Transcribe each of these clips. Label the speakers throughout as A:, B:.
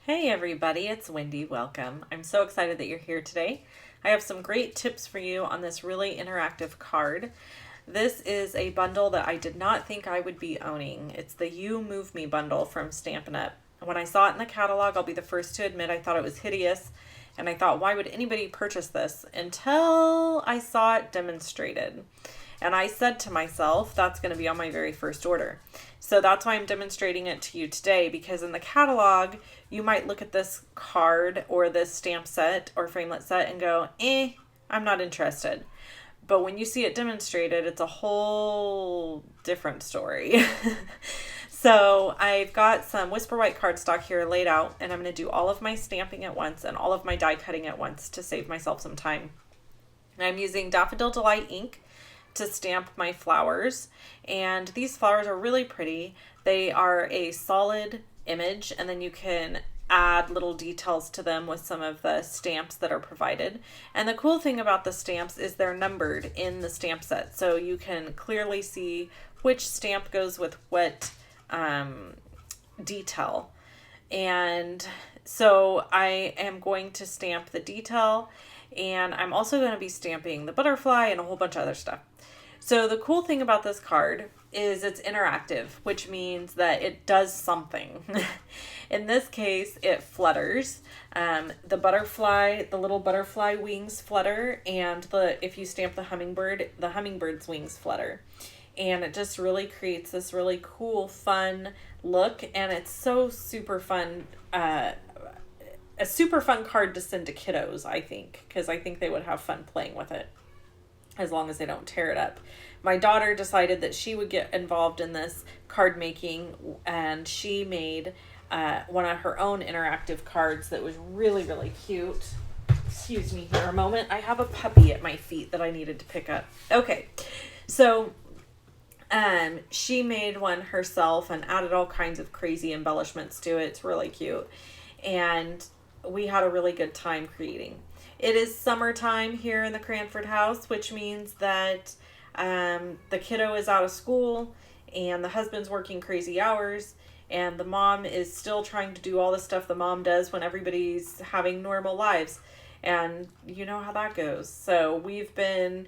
A: Hey everybody, it's Wendy. Welcome. I'm so excited that you're here today. I have some great tips for you on this really interactive card. This is a bundle that I did not think I would be owning. It's the You Move Me bundle from Stampin' Up. When I saw it in the catalog, I'll be the first to admit I thought it was hideous, and I thought, why would anybody purchase this? Until I saw it demonstrated. And I said to myself, that's going to be on my very first order. So that's why I'm demonstrating it to you today, because in the catalog, you might look at this card or this stamp set or framelit set and go, I'm not interested. But when you see it demonstrated, it's a whole different story. So I've got some Whisper White cardstock here laid out, and I'm going to do all of my stamping at once and all of my die cutting at once to save myself some time. I'm using Daffodil Delight ink to stamp my flowers, and these flowers are really pretty. They are a solid image, and then you can add little details to them with some of the stamps that are provided. And the cool thing about the stamps is they're numbered in the stamp set, so you can clearly see which stamp goes with what detail. And so I am going to stamp the detail, and I'm also going to be stamping the butterfly and a whole bunch of other stuff. So the cool thing about this card is it's interactive, which means that it does something. In this case, it flutters. The butterfly, the little butterfly wings flutter, and if you stamp the hummingbird's wings flutter. And it just really creates this really cool, fun look, and it's so super fun. A super fun card to send to kiddos, I think, because I think they would have fun playing with it, as long as they don't tear it up. My daughter decided that she would get involved in this card making, and she made one of her own interactive cards that was really, really cute. Excuse me here a moment. I have a puppy at my feet that I needed to pick up. Okay, so she made one herself and added all kinds of crazy embellishments to it. It's really cute. And we had a really good time creating. It is summertime here in the Cranford house, which means that the kiddo is out of school and the husband's working crazy hours, and the mom is still trying to do all the stuff the mom does when everybody's having normal lives. And you know how that goes. So we've been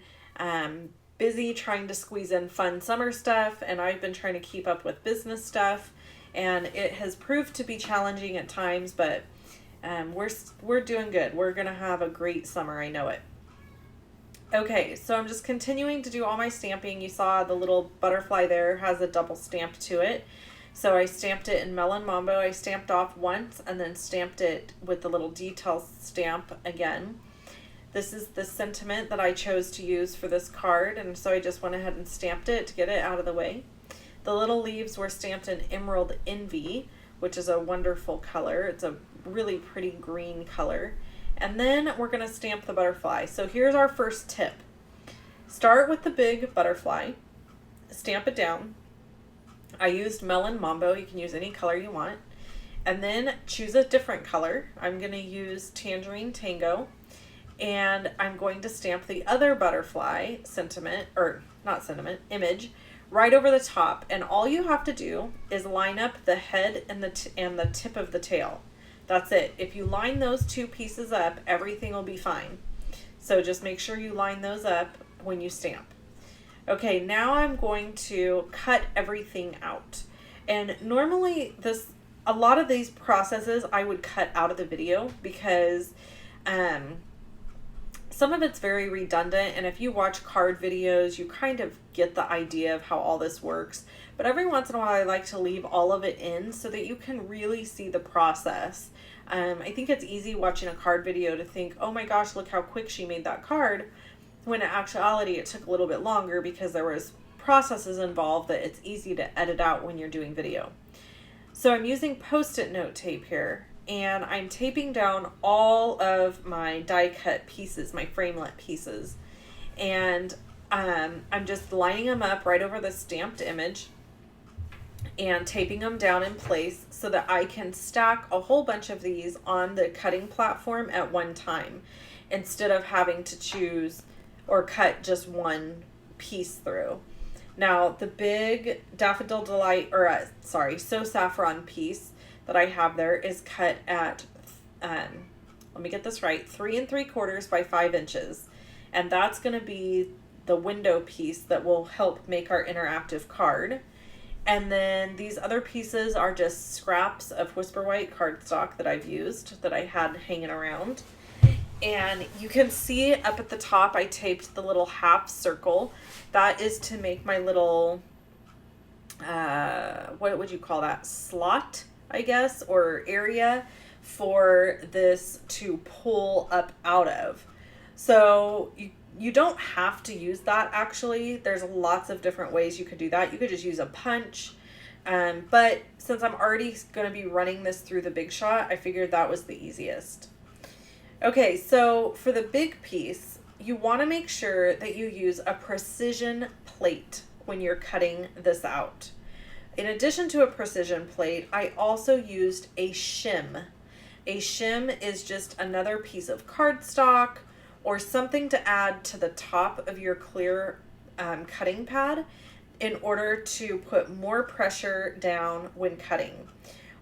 A: busy trying to squeeze in fun summer stuff, and I've been trying to keep up with business stuff, and it has proved to be challenging at times, but we're doing good. We're gonna have a great summer, I know it. Okay, so I'm just continuing to do all my stamping. You saw the little butterfly there has a double stamp to it. So I stamped it in Melon Mambo. I stamped off once and then stamped it with the little detail stamp again. This is the sentiment that I chose to use for this card, and so I just went ahead and stamped it to get it out of the way. The little leaves were stamped in Emerald Envy, which is a wonderful color. It's a really pretty green color. And then we're going to stamp the butterfly. So here's our first tip. Start with the big butterfly, stamp it down. I used Melon Mambo. You can use any color you want. And then choose a different color. I'm going to use Tangerine Tango. And I'm going to stamp the other butterfly image right over the top. And all you have to do is line up the head and the tip of the tail. That's it. If you line those two pieces up, everything will be fine. So just make sure you line those up when you stamp. Okay, now I'm going to cut everything out. And normally a lot of these processes I would cut out of the video because some of it's very redundant, and if you watch card videos, you kind of get the idea of how all this works. But every once in a while, I like to leave all of it in so that you can really see the process. I think it's easy watching a card video to think, oh my gosh, look how quick she made that card, when in actuality, it took a little bit longer because there was processes involved that it's easy to edit out when you're doing video. So I'm using Post-it note tape here, and I'm taping down all of my die cut pieces, my framelit pieces, and I'm just lining them up right over the stamped image and taping them down in place so that I can stack a whole bunch of these on the cutting platform at one time, instead of having to choose or cut just one piece through. Now the big Daffodil Delight, So Saffron piece, that I have there is cut at, let me get this right, 3 3/4 by 5 inches. And that's going to be the window piece that will help make our interactive card. And then these other pieces are just scraps of Whisper White cardstock that I've used, that I had hanging around. And you can see up at the top, I taped the little half circle. That is to make my little, what would you call that? Slot, I guess, or area for this to pull up out of. So you don't have to use that, actually. There's lots of different ways you could do that. You could just use a punch. But since I'm already going to be running this through the Big Shot, I figured that was the easiest. Okay, so for the big piece, you want to make sure that you use a precision plate when you're cutting this out. In addition to a precision plate, I also used a shim. A shim is just another piece of cardstock or something to add to the top of your clear cutting pad in order to put more pressure down when cutting.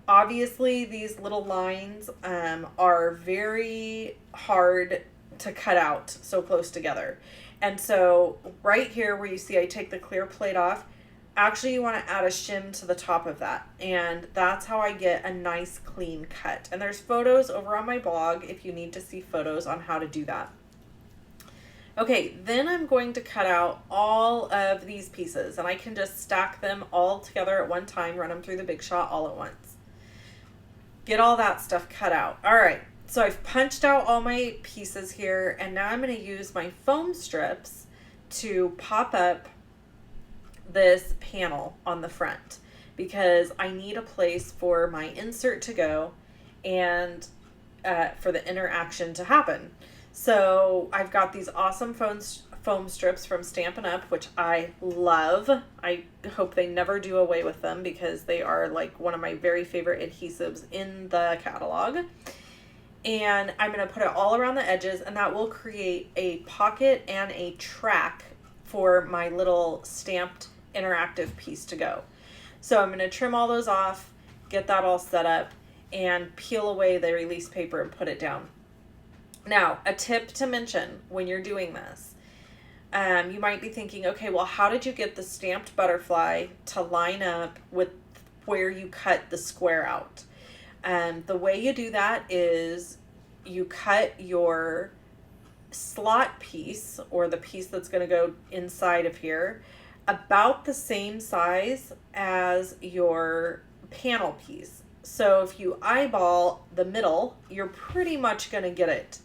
A: Obviously, these little lines are very hard to cut out so close together. And so right here where you see I take the clear plate off, actually you want to add a shim to the top of that. And that's how I get a nice clean cut. And there's photos over on my blog if you need to see photos on how to do that. Okay, then I'm going to cut out all of these pieces, and I can just stack them all together at one time, run them through the Big Shot all at once. Get all that stuff cut out. All right, so I've punched out all my pieces here, and now I'm going to use my foam strips to pop up this panel on the front because I need a place for my insert to go and for the interaction to happen. So I've got these awesome foam strips from Stampin' Up, which I love. I hope they never do away with them because they are like one of my very favorite adhesives in the catalog. And I'm going to put it all around the edges, and that will create a pocket and a track for my little stamped interactive piece to go. So I'm going to trim all those off, get that all set up, and peel away the release paper and put it down. Now, a tip to mention when you're doing this, you might be thinking, okay, well, how did you get the stamped butterfly to line up with where you cut the square out? The way you do that is you cut your slot piece, or the piece that's going to go inside of here, about the same size as your panel piece. So if you eyeball the middle, you're pretty much going to get it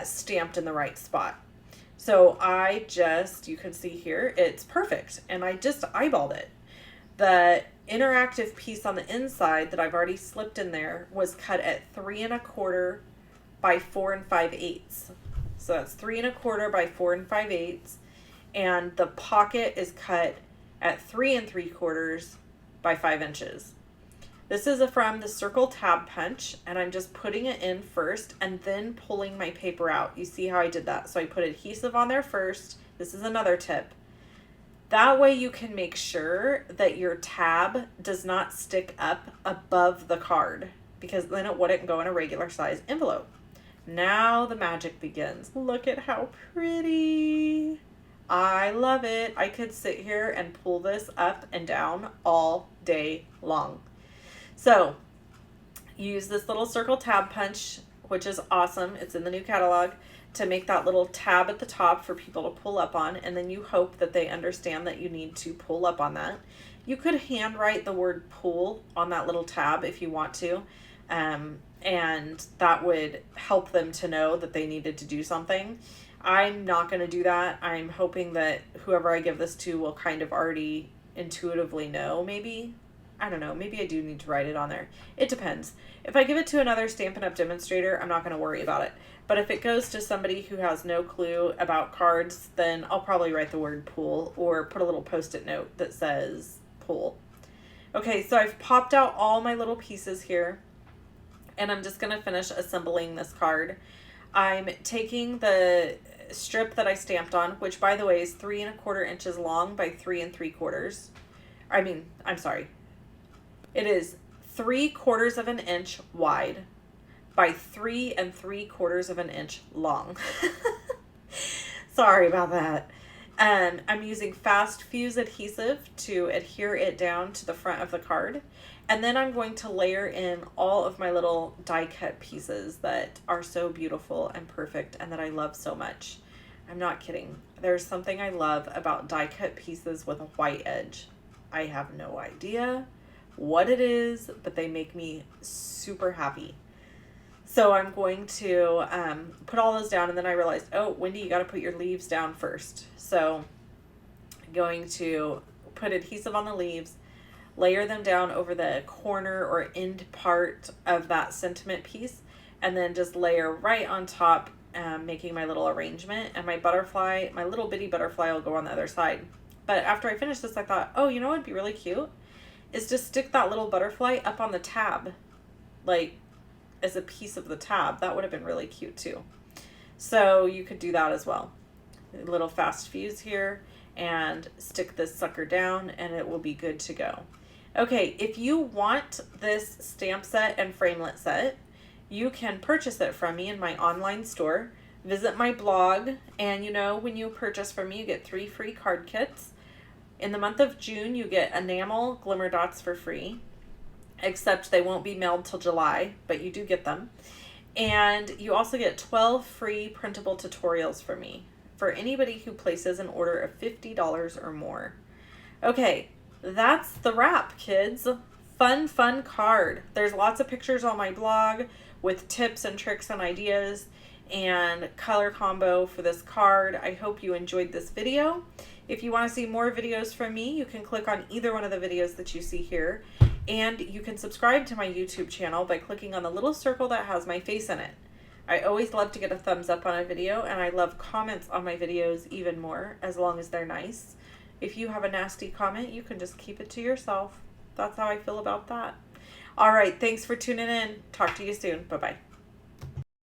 A: stamped in the right spot. So you can see here, it's perfect. And I just eyeballed it. The interactive piece on the inside that I've already slipped in there was cut at 3 1/4 by 4 5/8. So that's 3 1/4 by 4 5/8. And the pocket is cut at 3 3/4 by 5 inches. This is from the Circle Tab Punch, and I'm just putting it in first and then pulling my paper out. You see how I did that? So I put adhesive on there first. This is another tip. That way you can make sure that your tab does not stick up above the card, because then it wouldn't go in a regular size envelope. Now the magic begins. Look at how pretty. I love it. I could sit here and pull this up and down all day long. So use this little Circle Tab Punch, which is awesome. It's in the new catalog, to make that little tab at the top for people to pull up on. And then you hope that they understand that you need to pull up on that. You could handwrite the word pull on that little tab if you want to. And that would help them to know that they needed to do something. I'm not going to do that. I'm hoping that whoever I give this to will kind of already intuitively know, maybe. I don't know. Maybe I do need to write it on there. It depends. If I give it to another Stampin' Up! Demonstrator, I'm not going to worry about it. But if it goes to somebody who has no clue about cards, then I'll probably write the word pull or put a little Post-it note that says pull. Okay, so I've popped out all my little pieces here, and I'm just going to finish assembling this card. I'm taking the strip that I stamped on, which by the way is 3 1/4 inches long by 3 3/4. I'm sorry. It is 3/4 of an inch wide by 3 3/4 of an inch long. Sorry about that. I'm using fast fuse adhesive to adhere it down to the front of the card. And then I'm going to layer in all of my little die cut pieces that are so beautiful and perfect and that I love so much. I'm not kidding. There's something I love about die cut pieces with a white edge. I have no idea what it is, but they make me super happy. So I'm going to put all those down, and then I realized, oh, Wendy, you got to put your leaves down first. So I'm going to put adhesive on the leaves, layer them down over the corner or end part of that sentiment piece, and then just layer right on top, making my little arrangement. And my butterfly, my little bitty butterfly, will go on the other side. But after I finished this, I thought, oh, you know what would be really cute? Is just stick that little butterfly up on the tab, like as a piece of the tab. That would have been really cute too. So you could do that as well. A little fast fuse here, and stick this sucker down, and it will be good to go. Okay, if you want this stamp set and framelit set, you can purchase it from me in my online store. Visit my blog, and when you purchase from me, you get 3 free card kits. In the month of June, you get enamel glimmer dots for free, except they won't be mailed till July, but you do get them. And you also get 12 free printable tutorials from me for anybody who places an order of $50 or more. Okay, that's the wrap, kids. Fun card. There's lots of pictures on my blog with tips and tricks and ideas and color combo for this card. I hope you enjoyed this video. If you want to see more videos from me, you can click on either one of the videos that you see here. And you can subscribe to my YouTube channel by clicking on the little circle that has my face in it. I always love to get a thumbs up on a video, and I love comments on my videos even more, as long as they're nice. If you have a nasty comment, you can just keep it to yourself. That's how I feel about that. All right, thanks for tuning in. Talk to you soon. Bye-bye.